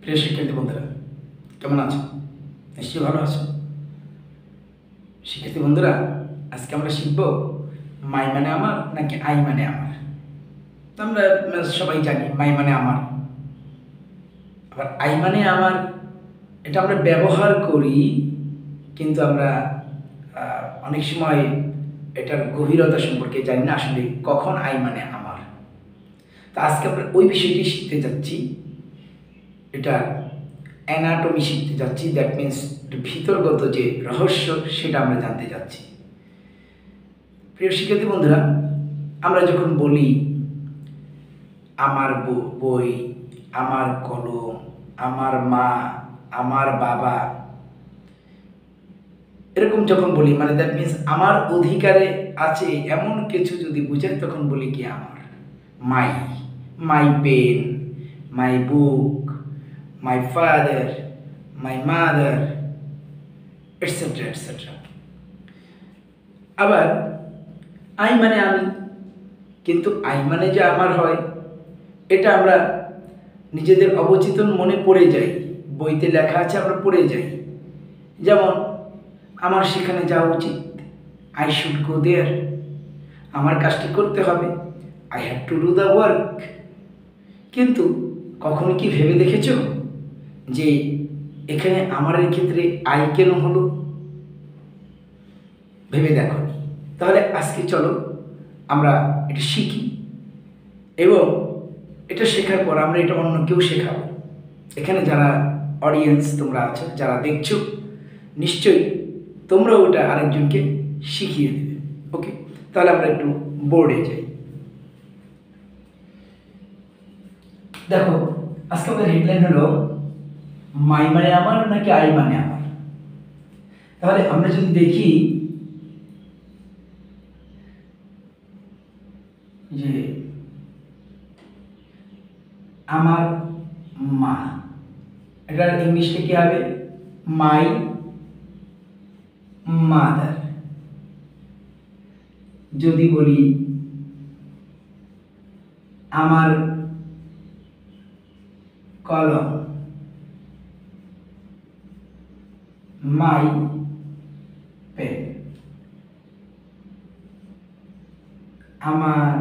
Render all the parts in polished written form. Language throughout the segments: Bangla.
প্রিয় শিক্ষার্থী বন্ধুরা, কেমন আছো? নিশ্চয়ই ভালো আছো। শিক্ষার্থী বন্ধুরা, আজকে আমরা শিখব মাই মানে আমার নাকি আই মানে আমার। তো আমরা সবাই জানি মাই মানে আমার, আবার আই মানে আমার। এটা আমরা ব্যবহার করি, কিন্তু আমরা অনেক সময় এটার গভীরতা সম্পর্কে জানি না আসলে কখন আই মানে আমার। তো আজকে আমরা ওই বিষয়টি শিখতে যাচ্ছি। এটা অ্যানাটমি শিখতে যাচ্ছি, দ্যাট মিন্স ভিতরগত যে রহস্য সেটা আমরা জানতে যাচ্ছি। প্রিয় শিক্ষার্থী বন্ধুরা, আমরা যখন বলি আমার বই, আমার কলম, আমার মা, আমার বাবা, এরকম যখন বলি মানে দ্যাট মিন্স আমার অধিকারে আছে এমন কিছু যদি বুঝাই, তখন বলি কি আমার। My my pen, my book, my father, my mother, etcetera etcetera. আবার আই মানে আমি, কিন্তু আই মানে যে আমার হয় এটা আমরা নিজেদের অবচেতন মনে পড়ে যাই, বইতে লেখা আছে আমরা পড়ে যাই। যেমন আমার সেখানে যাওয়া উচিত, আই শুড গো দেয়ার, আমার কাজটি করতে হবে, I have to do the work. কিন্তু কখনো কি ভেবে দেখেছো যে এখানে আমার ক্ষেত্রে আই কেন হলো? ভেবে দেখো। তাহলে আজকে চলো আমরা এটা শিখি, এবং এটা শেখার পর আমরা এটা অন্য কেউ শেখাবো। এখানে যারা অডিয়েন্স তোমরা আছো, যারা দেখছো, নিশ্চয়ই তোমরা ওটা আরেকজনকে শিখিয়ে দেবে। ওকে, তাহলে আমরা একটু বোর্ডে যাই। দেখো, আজকে আমাদের হেডলাইন হলো মাই মানে আমার নাকি আই মানে আমার। তাহলে আমরা যদি দেখি যে আমার মা, এটার ইংলিশে কি হবে? My mother. যদি বলি আমার কলম, মাই পেন। আমার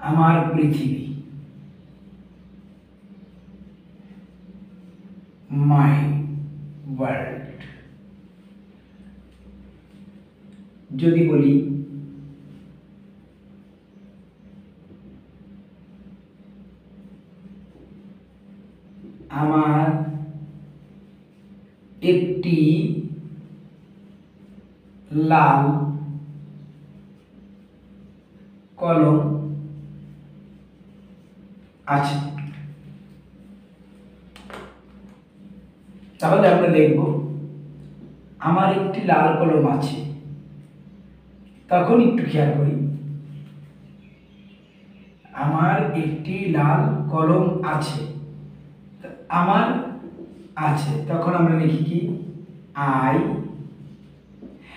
আমার পৃথিবী, মাই ওয়ার্ল্ড। যদি বলি আমার একটি লাল কলম আছে, তাহলে আমরা লিখব আমার একটি লাল কলম আছে। তখন একটু খেয়াল করি, আমার একটি লাল কলম আছে, আমার আছে, তখন আমরা লিখি কি? I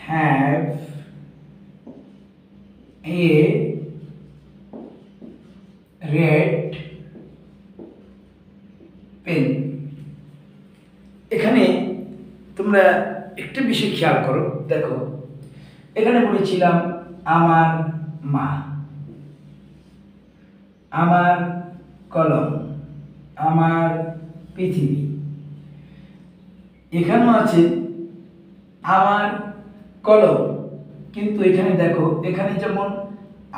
have a red pen. এখানে তোমরা একটা বিষয় খেয়াল করো। দেখো, এখানে বলেছিলাম আমার মা, আমার কলম, আমার পৃথিবী। এখানেও আছে আমার কলম, কিন্তু এখানে দেখো, এখানে যেমন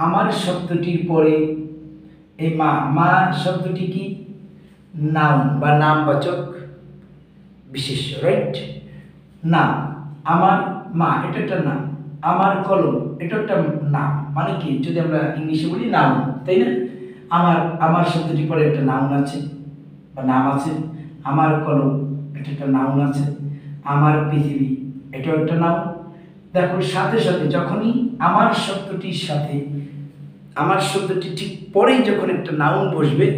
আমার শব্দটির পরে এই মা, মা শব্দটি কি? নাউন বা নামবাচক বিশেষ্য, রাইট? নাম। আমার মা এটা একটা নাম, আমার কলম এটা একটা নাম। মানে কি, যদি আমরা ইংলিশে বলি নাউন, তাই না? আমার শব্দটি পরে একটা নাউন আছে বা নাম আছে, আমার কলম এটা একটা নাউন আছে, আমার পৃথিবী এটাও একটা নাউন। দেখো, সাথে সাথে যখনই আমার শব্দটির সাথে আমার শব্দটি ঠিক পরেই যখন একটা নাউন বসবে,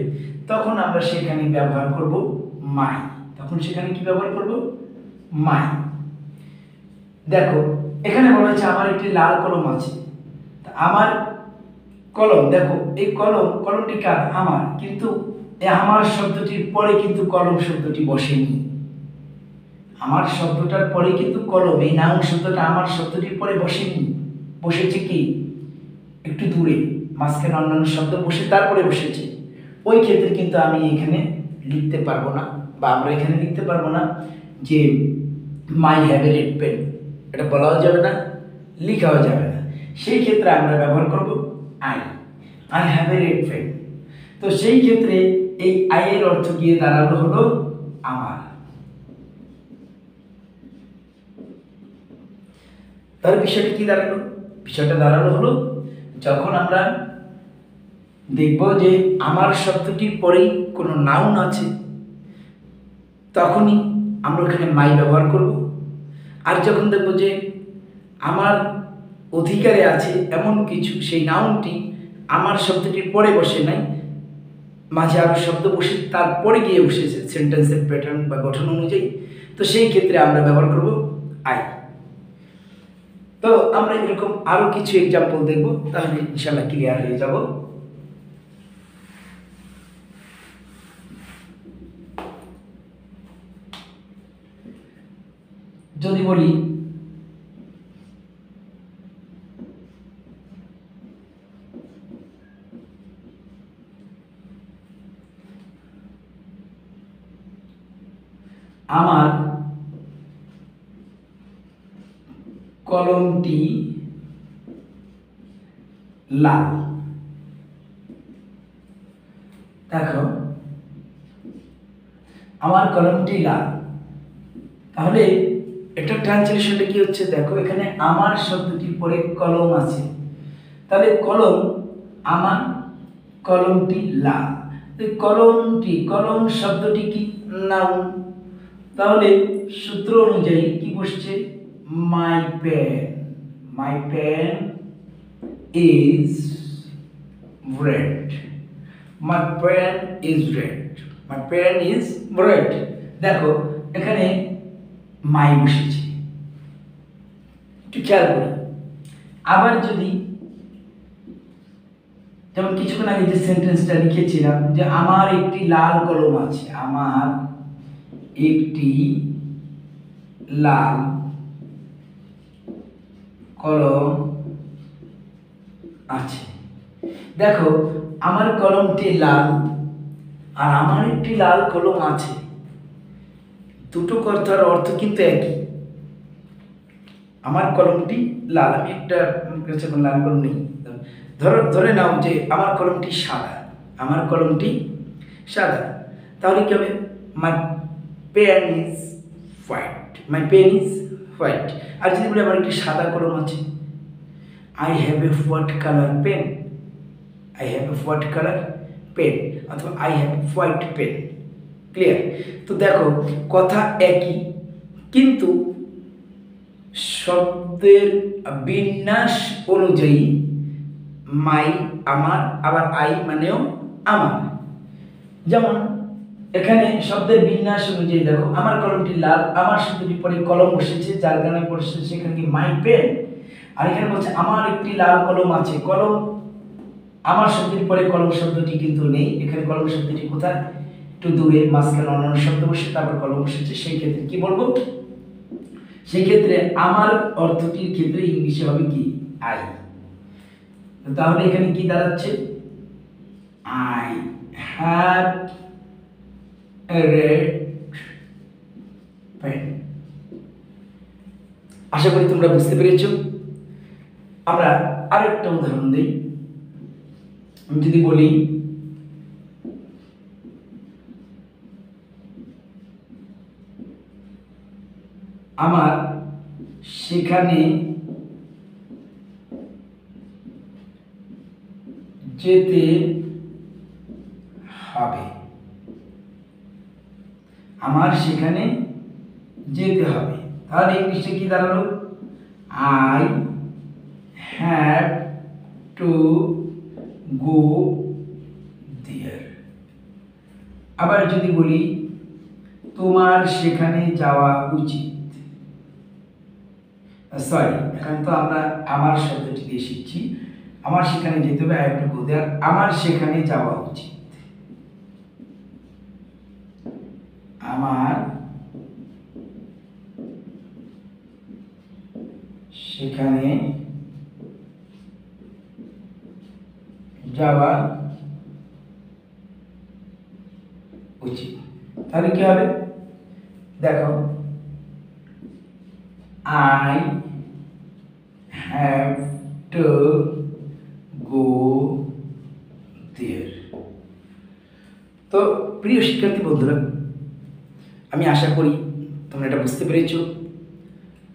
তখন আমরা সেখানে ব্যবহার করব মাই। তখন সেখানে কি ব্যবহার করব? মাই। দেখো, এখানে বলা হয়েছে আমার একটি লাল কলম আছে। আমার কলম, দেখো এই কলমটি কার? আমার, কিন্তু এই আমার শব্দটির পরে কিন্তু কলম শব্দটি বসেনি। আমার শব্দটার পরে কিন্তু কলম, এই নাউন শব্দটা আমার শব্দটির পরে বসেনি, বসেছে কি একটু দূরে, মাঝখানে অন্যান্য শব্দ বসে তারপরে বসেছে। ওই ক্ষেত্রে কিন্তু আমি এখানে লিখতে পারবো না, বা আমরা এখানে লিখতে পারবো না যে মাই হ্যাভ এ রেড পেন, এটা বলাও যাবে না, লিখাও যাবে না। সেই ক্ষেত্রে আমরা ব্যবহার করব I have a red pen. তো সেই ক্ষেত্রে এই আই এর অর্থ গিয়ে দাঁড়ালো হলো আমার। তার বিষয়টা কি দাঁড়ালো? বিষয়টা দাঁড়ালো হলো যখন আমরা দেখব যে আমার শব্দটির পরেই কোনো নাউন আছে, তখনই আমরা ওখানে মাই ব্যবহার করব। আর যখন দেখব যে আমার অধিকারে আছে এমন কিছু, সেই নাউনটি আমার শব্দটির পরে বসে নাই, মাঝে আরও শব্দ বসে তারপরে গিয়ে বসেছে সেন্টেন্সের প্যাটার্ন বা গঠন অনুযায়ী, তো সেই ক্ষেত্রে আমরা ব্যবহার করব আই। তো আমরা এরকম আরও কিছু এক্সাম্পল দেখব, তাহলে ইনশাআল্লাহ ক্লিয়ার হয়ে যাব। যদি বলি আমার কলমটি লাল, দেখো আমার কলমটি লাল, তাহলে এটা ট্রান্সলেশনটা কি হচ্ছে? দেখো এখানে আমার শব্দটির পরে কলম আছে, তাহলে কলম আমার, কলমটি লাল। কলম শব্দটি কি? নাউন। তাহলে সূত্র অনুযায়ী কি বসছে? My pen is red, my pen is red. দেখো এখানে মাই বসেছে, একটু খেয়াল করি। আবার যদি যেমন কিছুক্ষণ আগে যে সেন্টেন্সটা লিখেছিলাম যে আমার একটি লাল কলম আছে, আমার একটি লাল কলম আছে। দেখো আমার কলমটি লাল আর আমার একটি লাল কলম আছে, দুটো কথার অর্থ কিন্তু একই। আমার কলমটি লাল, আমি একটা লাল কলম নেই, ধরে নাও যে আমার কলমটি সাদা, তাহলে কি হবে? My pen is white. আর যদি বলি আমার একটি সাদা কলম আছে, I have a white colour pen, অথবা I have white pen. Clear? তো দেখো কথা একই, কিন্তু শব্দের বিন্যাস অনুযায়ী মাই আমার, আবার আই মানেও আমার। যেমন এখানে শব্দের বিন্যাস অনুযায়ী দেখো আমার কলমটি লাল, আমার শব্দটি পরে কলম বসেছে, যার কারণে বসেছে সেখানে কি মাই পেন। আর এখানে বলছে আমার একটি লাল কলম আছে, কলম আমার শব্দটি পরে কলম শব্দটি কিন্তু নেই, এখানে কলম শব্দটি কোথায়? একটু দূরে, মাঝখানে অন্যান্য শব্দ বসে তারপর কলম বসেছে। সেই ক্ষেত্রে কি বলবো? সেই ক্ষেত্রে আমার অর্থটির ক্ষেত্রে ইংলিশে হবে কি? আই। তাহলে এখানে কি দাঁড়াচ্ছে? I have a red pen. আশা করি তোমরা বুঝতে পেরেছ। আমরা আরেকটা উদাহরণ দিই। আমি যদি বলি আমার সেখানে যেতে হবে, আমার সেখানে যেতে হবে, তাহলে ইংলিশে কি দাঁড়ালো? আই হ্যাভ টু গো দেয়ার। আবার যদি বলি তোমার সেখানে যাওয়া উচিত, সরি এখানে তো আমরা আমার শব্দটি দিয়ে শিখছি, আমার সেখানে যেতে হবে, আই হ্যাভ টু গো দেয়ার, আমার সেখানে যাওয়া উচিত, আমার সেখানে যাওয়া উচিত। তাহলে কি হবে দেখো, আই হ্যাভ টু গো দেয়ার। তো প্রিয় শিক্ষার্থী বন্ধুরা, আমি আশা করি তোমরা এটা বুঝতে পেরেছো।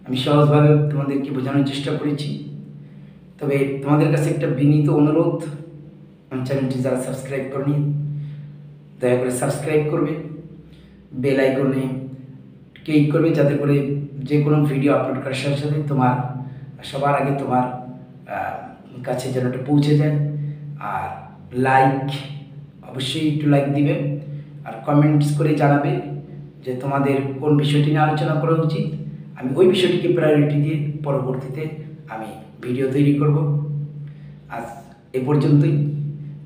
আমি সহজভাবে তোমাদেরকে বোঝানোর চেষ্টা করেছি। তবে তোমাদের কাছে একটা বিনীত অনুরোধ, আমার চ্যানেলটি যারা সাবস্ক্রাইব করনি দয়া করে সাবস্ক্রাইব করবে, বেল আইকনে ক্লিক করবে, যাতে করে যে কোনো ভিডিও আপলোড করার সাথে সাথে তোমার সবার আগে তোমার কাছে যেন এটা পৌঁছে যায়। আর লাইক, অবশ্যই একটু লাইক দিবে, আর কমেন্টস করে জানাবে যে তোমাদের কোন বিষয়টি নিয়ে আলোচনা করা উচিত। আমি ওই বিষয়টিকে প্রায়োরিটি দিয়ে পরবর্তীতে আমি ভিডিও তৈরি করব। আজ এ পর্যন্তই।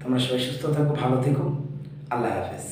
তোমরা সবাই সুস্থ থাকো, ভালো থেকো। আল্লাহ হাফেজ।